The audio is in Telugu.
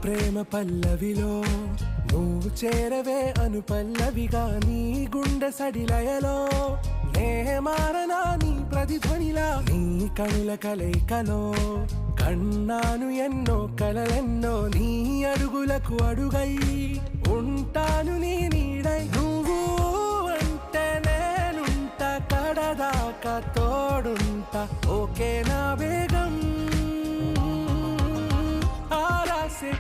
ప్రేమ పల్లవిలో నువ్వు చేరవే అను పల్లవిగా నీ గుండె సడిలయలో నే మారనా నీ ప్రతిధ్వనిలా నీ కనుల కలయికలో కన్నాను ఎన్నో కలలెన్నో నీ అడుగులకు అడుగై ఉంటాను నీ నీడై నువ్వు అంటే నేనుంట కడదాకా తోడుంటా ఓకే నా బేగం ఆరాసే